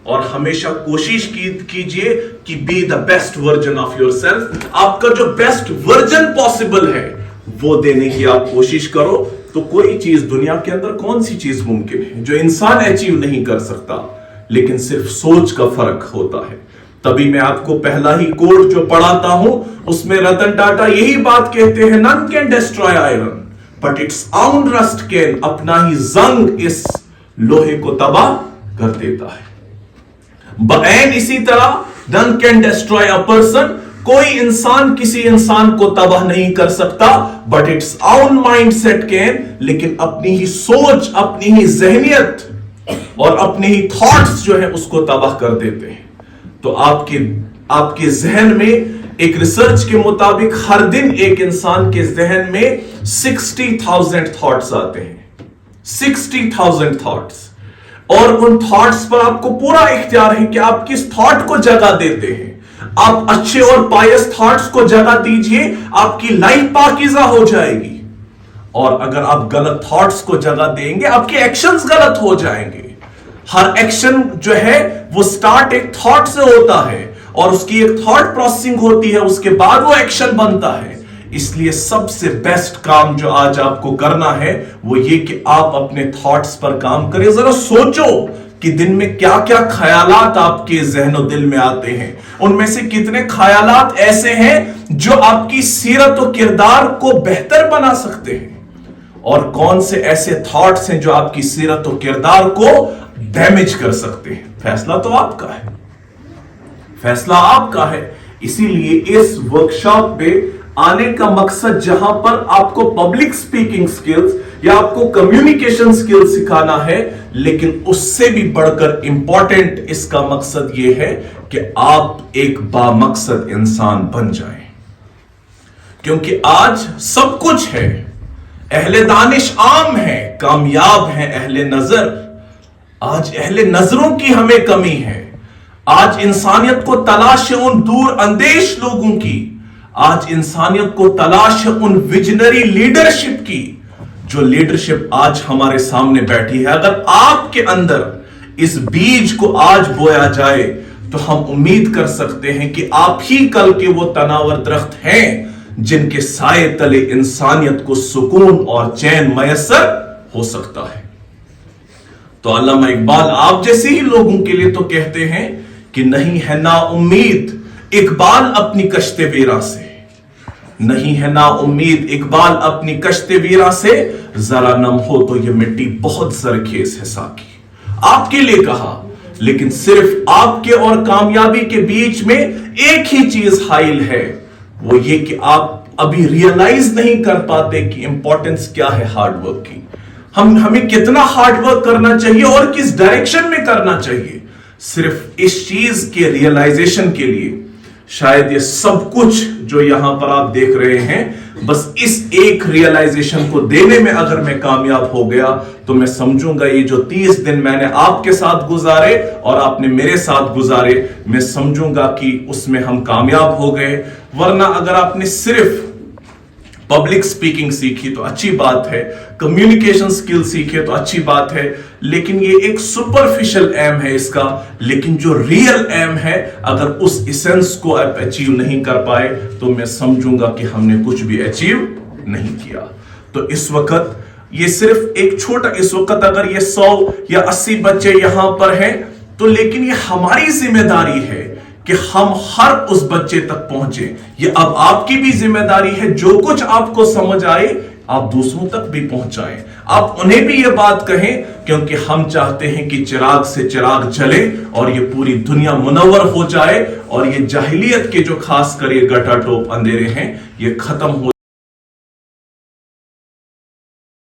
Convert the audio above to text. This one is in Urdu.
اور ہمیشہ کوشش کیجئے کہ be the best version of yourself. آپ کا جو بیسٹ ورژن پاسبل ہے وہ دینے کی آپ کوشش کرو. تو کوئی چیز دنیا کے اندر کون سی چیز ممکن ہے جو انسان اچیو نہیں کر سکتا, لیکن صرف سوچ کا فرق ہوتا ہے. تبھی میں آپ کو پہلا ہی کوٹ جو پڑھاتا ہوں اس میں رتن ٹاٹا یہی بات کہتے ہیں, none can destroy iron but its own rust can. اپنا ہی زنگ اس لوہے کو تباہ کر دیتا ہے. اینڈ اسی طرح none can destroy a person, کوئی انسان کسی انسان کو تباہ نہیں کر سکتا, but its own mindset can. لیکن اپنی ہی سوچ, اپنی ہی ذہنیت اور اپنے ہی تھاٹس جو ہے اس کو تباہ کر دیتے ہیں. تو آپ کے ذہن میں ایک ریسرچ کے مطابق ہر دن ایک انسان کے ذہن میں 60,000 تھاٹس آتے ہیں. 60,000 تھاٹس. اور ان تھاٹس پر آپ کو پورا اختیار ہے کہ آپ کس تھاٹ کو جگہ دیتے ہیں. آپ اچھے اور پائس تھاٹس کو جگہ دیجئے, آپ کی لائف پاکیزہ ہو جائے گی. اور اگر آپ غلط تھاٹس کو جگہ دیں گے آپ کے ایکشنز غلط ہو جائیں گے. ہر ایکشن جو ہے وہ سٹارٹ ایک تھاٹ سے ہوتا ہے اور اس کی ایک تھاٹ پروسیسنگ ہوتی ہے, اس کے بعد وہ ایکشن بنتا ہے. اس لیے سب سے بیسٹ کام جو آج آپ کو کرنا ہے وہ یہ کہ آپ اپنے تھاٹس پر کام کریں. ذرا سوچو کہ دن میں کیا کیا خیالات آپ کے ذہن و دل میں آتے ہیں. ان میں سے کتنے خیالات ایسے ہیں جو آپ کی سیرت و کردار کو بہتر بنا سکتے ہیں, اور کون سے ایسے تھاٹس ہیں جو آپ کی سیرت و کردار کو ڈیمیج کر سکتے ہیں. فیصلہ تو آپ کا ہے, فیصلہ آپ کا ہے. اسی لیے اس ورکشاپ پہ آنے کا مقصد جہاں پر آپ کو پبلک سپیکنگ سکلز یا آپ کو کمیونیکیشن سکلز سکھانا ہے, لیکن اس سے بھی بڑھ کر امپورٹنٹ اس کا مقصد یہ ہے کہ آپ ایک بامقصد انسان بن جائیں. کیونکہ آج سب کچھ ہے, اہل دانش عام ہیں, کامیاب ہیں اہل نظر. آج اہل نظروں کی ہمیں کمی ہے. آج انسانیت کو تلاش ہے ان دور اندیش لوگوں کی. آج انسانیت کو تلاش ہے ان ویژنری لیڈرشپ کی جو لیڈرشپ آج ہمارے سامنے بیٹھی ہے. اگر آپ کے اندر اس بیج کو آج بویا جائے تو ہم امید کر سکتے ہیں کہ آپ ہی کل کے وہ تناور درخت ہیں جن کے سائے تلے انسانیت کو سکون اور چین میسر ہو سکتا ہے. تو علامہ اقبال آپ جیسے ہی لوگوں کے لیے تو کہتے ہیں کہ نہیں ہے نا امید اقبال اپنی کشت ویراں سے, نہیں ہے نا امید اقبال اپنی کشت ویراں سے, ذرا نم ہو تو یہ مٹی بہت زرخیز ہے ساقی. آپ کے لیے کہا, لیکن صرف آپ کے اور کامیابی کے بیچ میں ایک ہی چیز حائل ہے, وہ یہ کہ آپ ابھی ریئلائز نہیں کر پاتے کہ امپورٹنس کیا ہے ہارڈ ورک کی. ہمیں کتنا ہارڈ ورک کرنا چاہیے اور کس ڈائریکشن میں کرنا چاہیے. صرف اس چیز کے ریئلائزیشن کے لیے شاید یہ سب کچھ جو یہاں پر آپ دیکھ رہے ہیں, بس اس ایک ریئلائزیشن کو دینے میں اگر میں کامیاب ہو گیا تو میں سمجھوں گا یہ جو 30 دن میں نے آپ کے ساتھ گزارے اور آپ نے میرے ساتھ گزارے, میں سمجھوں گا کہ اس میں ہم کامیاب ہو گئے. ورنہ اگر آپ نے صرف پبلک سپیکنگ سیکھی تو اچھی بات ہے, کمیونیکیشن سکل سیکھے تو اچھی بات ہے, لیکن یہ ایک سپرفیشل ایم ہے اس کا. لیکن جو ریئل ایم ہے اگر اس ایسنس کو آپ اچیو نہیں کر پائے تو میں سمجھوں گا کہ ہم نے کچھ بھی اچیو نہیں کیا. تو اس وقت یہ صرف ایک چھوٹا, اس وقت اگر یہ 100 یا 80 بچے یہاں پر ہیں تو لیکن یہ ہماری ذمہ داری ہے کہ ہم ہر اس بچے تک پہنچے. یہ اب آپ کی بھی ذمہ داری ہے, جو کچھ آپ کو سمجھ آئے آپ دوسروں تک بھی پہنچائیں, آپ انہیں بھی یہ بات کہیں, کیونکہ ہم چاہتے ہیں کہ چراغ سے چراغ جلے اور یہ پوری دنیا منور ہو جائے اور یہ جاہلیت کے جو خاص کر یہ گٹا ٹوپ اندھیرے ہیں یہ ختم ہو